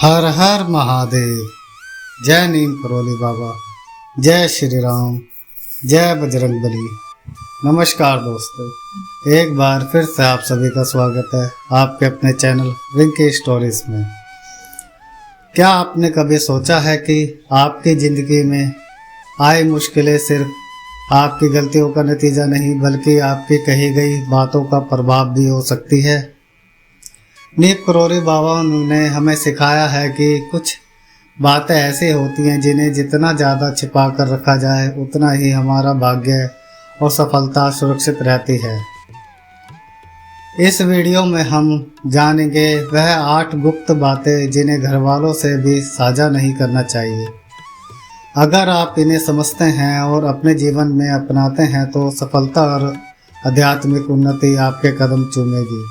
हर हर महादेव। जय नीम करोली बाबा, जय श्री राम, जय बजरंगबली। नमस्कार दोस्तों, एक बार फिर से आप सभी का स्वागत है आपके अपने चैनल विंकी स्टोरीज में। क्या आपने कभी सोचा है कि आपकी ज़िंदगी में आई मुश्किलें सिर्फ आपकी गलतियों का नतीजा नहीं बल्कि आपकी कही गई बातों का प्रभाव भी हो सकती है। नीम करोली बाबा ने हमें सिखाया है कि कुछ बातें ऐसी होती हैं जिन्हें जितना ज़्यादा छिपा कर रखा जाए उतना ही हमारा भाग्य और सफलता सुरक्षित रहती है। इस वीडियो में हम जानेंगे वह 8 गुप्त बातें जिन्हें घर वालों से भी साझा नहीं करना चाहिए। अगर आप इन्हें समझते हैं और अपने जीवन में अपनाते हैं तो सफलता और आध्यात्मिक उन्नति आपके कदम चूमेगी।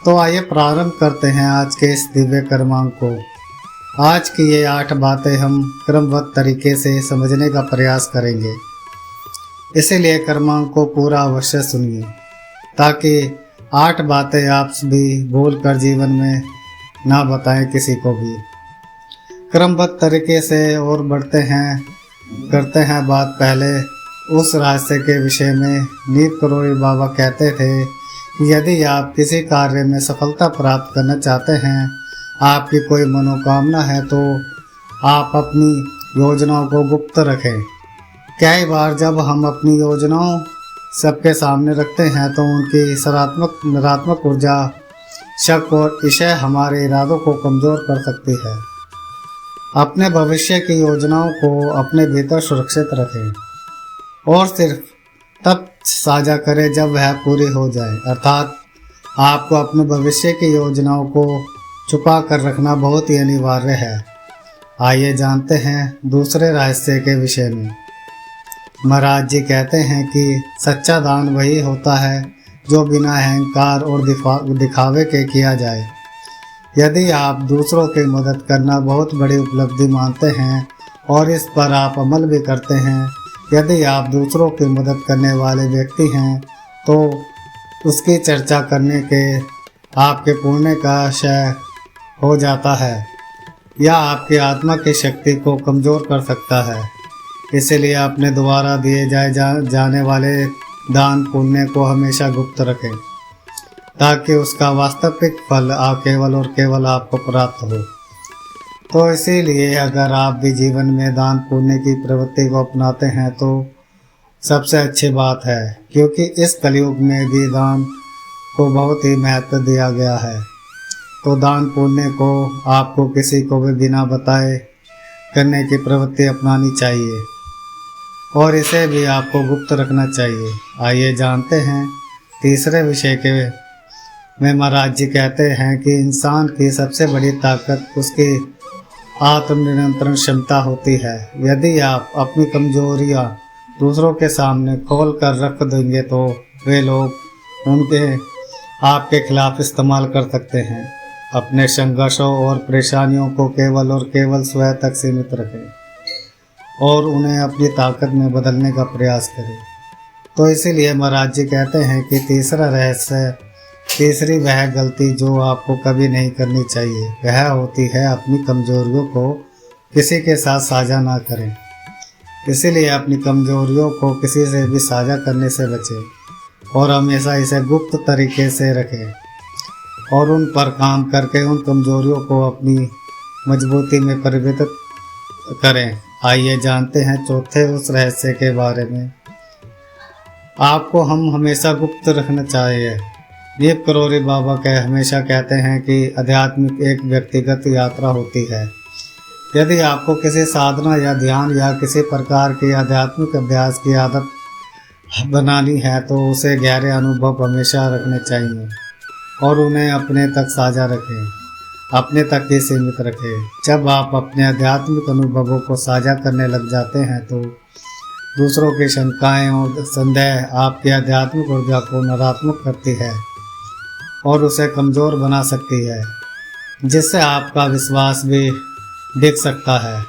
तो आइए प्रारंभ करते हैं आज के इस दिव्य कर्मांक को। आज की ये 8 बातें हम क्रमबद्ध तरीके से समझने का प्रयास करेंगे, इसीलिए कर्मांक को पूरा अवश्य सुनिए ताकि 8 बातें आप भी भूल कर जीवन में ना बताएं किसी को भी। क्रमबद्ध तरीके से और करते हैं बात पहले उस रहस्य के विषय में। नीम करोली बाबा कहते थे, यदि आप किसी कार्य में सफलता प्राप्त करना चाहते हैं, आपकी कोई मनोकामना है, तो आप अपनी योजनाओं को गुप्त रखें। कई बार जब हम अपनी योजनाओं सबके सामने रखते हैं तो उनकी नकारात्मक ऊर्जा, शक और ईर्ष्या हमारे इरादों को कमज़ोर कर सकती है। अपने भविष्य की योजनाओं को अपने भीतर सुरक्षित रखें और सिर्फ तब साझा करें जब वह पूरी हो जाए, अर्थात आपको अपने भविष्य की योजनाओं को छुपा कर रखना बहुत ही अनिवार्य है। आइए जानते हैं दूसरे रहस्य के विषय में। महाराज जी कहते हैं कि सच्चा दान वही होता है जो बिना अहंकार और दिखावे के किया जाए। यदि आप दूसरों की मदद करना बहुत बड़ी उपलब्धि मानते हैं और इस पर आप अमल भी करते हैं, यदि आप दूसरों की मदद करने वाले व्यक्ति हैं तो उसकी चर्चा करने के आपके पुण्य का क्षय हो जाता है या आपकी आत्मा की शक्ति को कमज़ोर कर सकता है। इसलिए अपने द्वारा दिए जाने वाले दान पुण्य को हमेशा गुप्त रखें ताकि उसका वास्तविक फल केवल और केवल आपको प्राप्त हो। तो इसीलिए अगर आप भी जीवन में दान पुण्य की प्रवृत्ति को अपनाते हैं तो सबसे अच्छी बात है, क्योंकि इस कलयुग में भी दान को बहुत ही महत्व दिया गया है। तो दान पुण्य को आपको किसी को भी बिना बताए करने की प्रवृत्ति अपनानी चाहिए और इसे भी आपको गुप्त रखना चाहिए। आइए जानते हैं तीसरे विषय के में। महाराज जी कहते हैं कि इंसान की सबसे बड़ी ताकत उसकी आत्मनियंत्रण क्षमता होती है। यदि आप अपनी कमजोरियां दूसरों के सामने खोल कर रख देंगे तो वे लोग उनके आपके खिलाफ इस्तेमाल कर सकते हैं। अपने संघर्षों और परेशानियों को केवल और केवल स्वयं तक सीमित रखें और उन्हें अपनी ताकत में बदलने का प्रयास करें। तो इसीलिए महाराज जी कहते हैं कि तीसरी वह गलती जो आपको कभी नहीं करनी चाहिए वह होती है अपनी कमजोरियों को किसी के साथ साझा ना करें। इसीलिए अपनी कमजोरियों को किसी से भी साझा करने से बचें और हमेशा इसे गुप्त तरीके से रखें और उन पर काम करके उन कमजोरियों को अपनी मजबूती में परिवर्तित करें। आइए जानते हैं चौथे उस रहस्य के बारे में। आपको हम हमेशा गुप्त रखना चाहिए। नीम करोली बाबा हमेशा कहते हैं कि आध्यात्मिक एक व्यक्तिगत यात्रा होती है। यदि आपको किसी साधना या ध्यान या किसी प्रकार की आध्यात्मिक अभ्यास की आदत बनानी है तो उसे गहरे अनुभव हमेशा रखने चाहिए और उन्हें अपने तक साझा रखें, अपने तक ही सीमित रखें। जब आप अपने आध्यात्मिक अनुभवों को साझा करने लग जाते हैं तो दूसरों की शंकाएं और संदेह आपकी आध्यात्मिक ऊर्जा को नकारात्मक करती है और उसे कमज़ोर बना सकती है, जिससे आपका विश्वास भी दिख सकता है।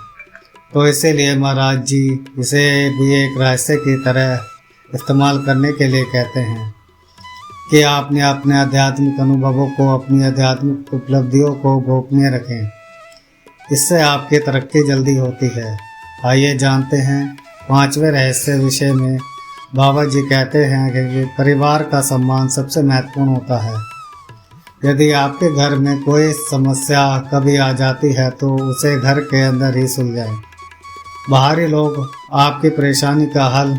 तो इसीलिए महाराज जी इसे भी एक रहस्य की तरह इस्तेमाल करने के लिए कहते हैं। कि आपने अपने आध्यात्मिक अनुभवों को, अपनी आध्यात्मिक उपलब्धियों को गोपनीय रखें। इससे आपकी तरक्की जल्दी होती है। आइए जानते हैं 5वें रहस्य विषय में। बाबा जी कहते हैं कि परिवार का सम्मान सबसे महत्वपूर्ण होता है। यदि आपके घर में कोई समस्या कभी आ जाती है तो उसे घर के अंदर ही सुलझाएं। बाहरी लोग आपकी परेशानी का हल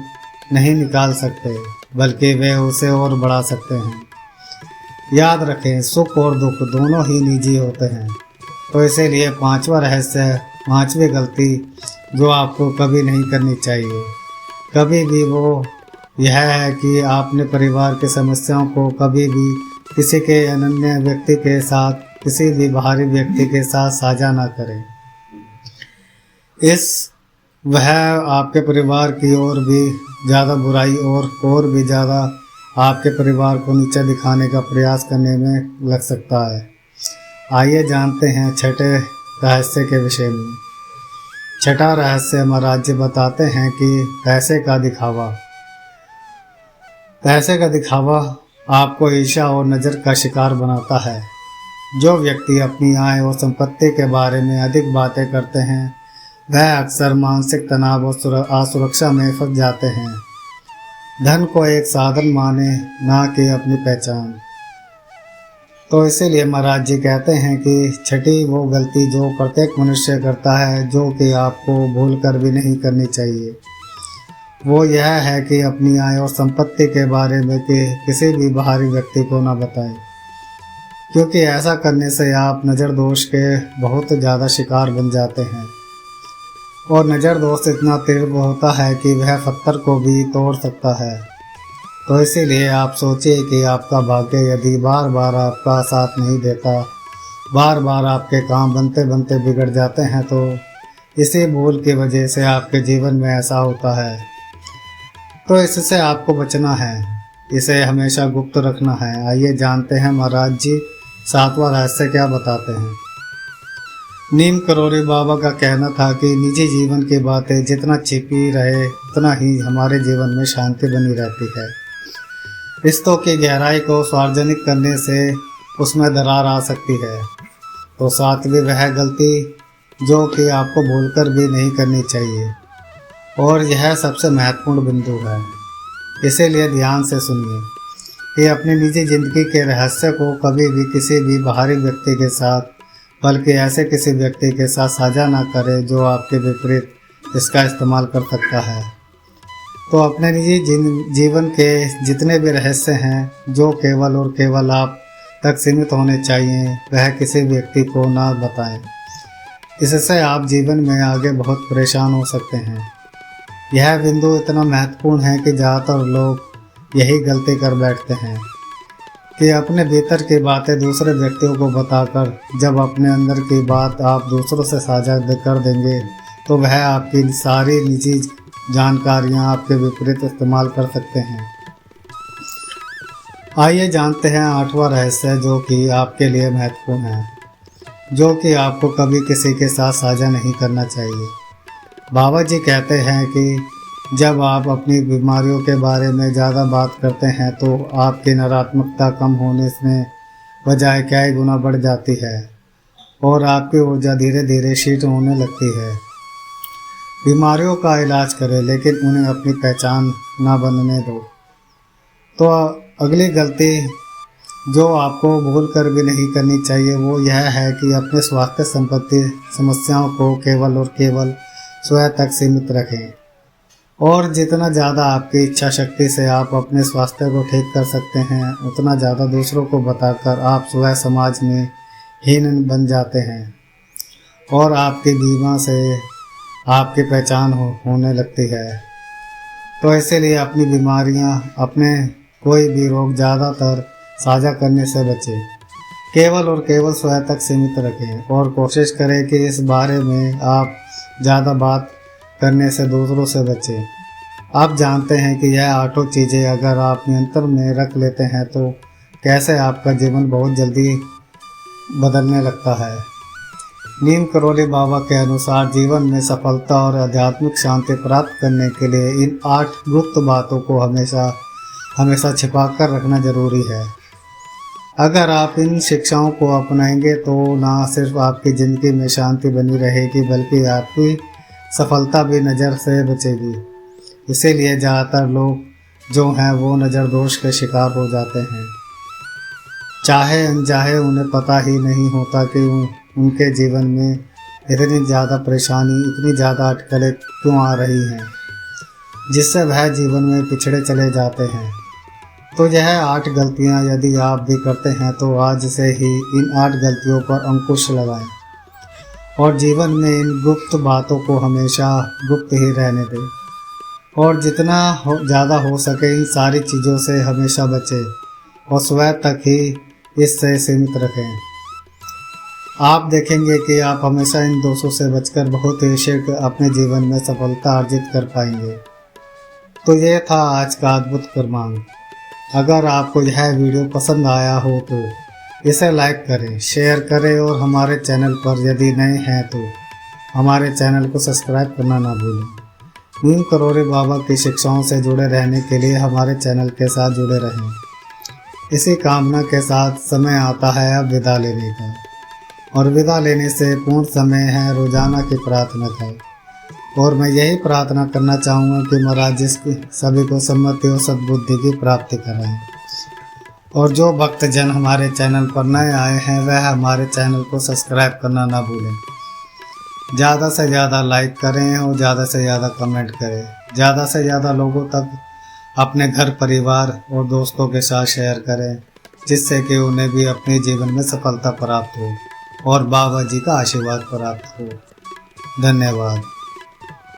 नहीं निकाल सकते, बल्कि वे उसे और बढ़ा सकते हैं। याद रखें, सुख और दुख दोनों ही निजी होते हैं। तो इसीलिए 5वां रहस्य, 5वीं गलती जो आपको कभी नहीं करनी चाहिए कभी भी, वो यह है कि आपने परिवार की समस्याओं को कभी भी किसी के अनन्य व्यक्ति के साथ, किसी भी बाहरी व्यक्ति के साथ साझा ना करें। वह आपके परिवार की और भी ज़्यादा बुराई और भी ज़्यादा आपके परिवार को नीचे दिखाने का प्रयास करने में लग सकता है। आइए जानते हैं 6ठे रहस्य के विषय में। 6ठा रहस्य महाराज जी बताते हैं कि पैसे का दिखावा। पैसे का दिखावा आपको ईर्ष्या और नज़र का शिकार बनाता है। जो व्यक्ति अपनी आय और संपत्ति के बारे में अधिक बातें करते हैं वह अक्सर मानसिक तनाव और असुरक्षा में फंस जाते हैं। धन को एक साधन माने, ना कि अपनी पहचान। तो इसीलिए महाराज जी कहते हैं कि 6ठी वो गलती जो प्रत्येक मनुष्य करता है, जो कि आपको भूल कर भी नहीं करनी चाहिए, वो यह है कि अपनी आय और संपत्ति के बारे में किसी भी बाहरी व्यक्ति को ना बताएं, क्योंकि ऐसा करने से आप नज़र दोष के बहुत ज़्यादा शिकार बन जाते हैं। और नज़र दोष इतना तीव्र होता है कि वह पत्थर को भी तोड़ सकता है। तो इसीलिए आप सोचिए कि आपका भाग्य यदि बार बार आपका साथ नहीं देता, बार बार आपके काम बनते बनते बिगड़ जाते हैं, तो इसी भूल की वजह से आपके जीवन में ऐसा होता है। तो इससे आपको बचना है, इसे हमेशा गुप्त रखना है। आइए जानते हैं महाराज जी 7वां रहस्य क्या बताते हैं। नीम करोली बाबा का कहना था कि निजी जीवन की बातें जितना छिपी रहे उतना ही हमारे जीवन में शांति बनी रहती है। रिश्तों की गहराई को सार्वजनिक करने से उसमें दरार आ सकती है। तो 7वीं वह गलती जो कि आपको भूलकर भी नहीं करनी चाहिए, और यह सबसे महत्वपूर्ण बिंदु है, इसीलिए ध्यान से सुनिए कि अपनी निजी जिंदगी के रहस्य को कभी भी किसी भी बाहरी व्यक्ति के साथ, बल्कि ऐसे किसी व्यक्ति के साथ साझा ना करें जो आपके विपरीत इसका इस्तेमाल कर सकता है। तो अपने निजी जीवन के जितने भी रहस्य हैं जो केवल और केवल आप तक सीमित होने चाहिए, वह किसी व्यक्ति को ना बताएं। इससे आप जीवन में आगे बहुत परेशान हो सकते हैं। यह बिंदु इतना महत्वपूर्ण है कि ज़्यादातर लोग यही गलती कर बैठते हैं कि अपने भीतर की बातें दूसरे व्यक्तियों को बताकर जब अपने अंदर की बात आप दूसरों से साझा कर देंगे तो वह आपकी सारी निजी जानकारियां आपके विपरीत इस्तेमाल कर सकते हैं। आइए जानते हैं 8वां रहस्य जो कि आपके लिए महत्वपूर्ण है, जो कि आपको कभी किसी के साथ साझा नहीं करना चाहिए। बाबा जी कहते हैं कि जब आप अपनी बीमारियों के बारे में ज़्यादा बात करते हैं तो आपकी नकारात्मकता कम होने से बजाय कई गुना बढ़ जाती है और आपकी ऊर्जा धीरे धीरे क्षीण होने लगती है। बीमारियों का इलाज करें, लेकिन उन्हें अपनी पहचान ना बनने दो। तो अगली गलती जो आपको भूल कर भी नहीं करनी चाहिए वो यह है कि अपने स्वास्थ्य संबंधी समस्याओं को केवल और केवल स्वयं तक सीमित रखें, और जितना ज़्यादा आपकी इच्छा शक्ति से आप अपने स्वास्थ्य को ठीक कर सकते हैं उतना ज़्यादा दूसरों को बताकर आप स्वयं समाज में हीन बन जाते हैं और आपकी बीमा से आपकी पहचान होने लगती है। तो इसीलिए अपनी बीमारियां, अपने कोई भी रोग ज़्यादातर साझा करने से बचें, केवल और केवल स्वयं तक सीमित रखें और कोशिश करें कि इस बारे में आप ज़्यादा बात करने से दूसरों से बचें। आप जानते हैं कि यह 8 चीज़ें अगर आप नियंत्रण में रख लेते हैं तो कैसे आपका जीवन बहुत जल्दी बदलने लगता है। नीम करोली बाबा के अनुसार जीवन में सफलता और आध्यात्मिक शांति प्राप्त करने के लिए इन 8 गुप्त बातों को हमेशा हमेशा छिपा कर रखना जरूरी है। अगर आप इन शिक्षाओं को अपनाएंगे तो ना सिर्फ आपकी ज़िंदगी में शांति बनी रहेगी बल्कि आपकी सफलता भी नज़र से बचेगी। इसीलिए ज़्यादातर लोग जो हैं वो नज़र दोष के शिकार हो जाते हैं। चाहे अनचाहे उन्हें पता ही नहीं होता कि उनके जीवन में इतनी ज़्यादा परेशानी, इतनी ज़्यादा अटकलें क्यों आ रही हैं, जिससे वह जीवन में पिछड़े चले जाते हैं। तो यह 8 गलतियां यदि आप भी करते हैं तो आज से ही इन 8 गलतियों पर अंकुश लगाएं और जीवन में इन गुप्त बातों को हमेशा गुप्त ही रहने दें और जितना ज़्यादा हो सके इन सारी चीज़ों से हमेशा बचें और स्वयं तक ही इससे सीमित रखें। आप देखेंगे कि आप हमेशा इन दोषों से बचकर बहुत ही शीघ्र अपने जीवन में सफलता अर्जित कर पाएंगे। तो ये था आज का अद्भुत क्रमांक। अगर आपको यह वीडियो पसंद आया हो तो इसे लाइक करें, शेयर करें और हमारे चैनल पर यदि नए हैं तो हमारे चैनल को सब्सक्राइब करना ना भूलें। नीम करौली बाबा की शिक्षाओं से जुड़े रहने के लिए हमारे चैनल के साथ जुड़े रहें। इसी कामना के साथ समय आता है अब विदा लेने का, और विदा लेने से पूर्ण समय है रोजाना की प्रार्थना का। और मैं यही प्रार्थना करना चाहूँगा कि महाराज सभी को सम्मति और सद्बुद्धि की प्राप्ति कराएं। और जो भक्तजन हमारे चैनल पर नए आए हैं वह हमारे चैनल को सब्सक्राइब करना ना भूलें। ज़्यादा से ज़्यादा लाइक करें और ज़्यादा से ज़्यादा कमेंट करें। ज़्यादा से ज़्यादा लोगों तक अपने घर परिवार और दोस्तों के साथ शेयर करें, जिससे कि उन्हें भी अपने जीवन में सफलता प्राप्त हो और बाबा जी का आशीर्वाद प्राप्त हो। धन्यवाद।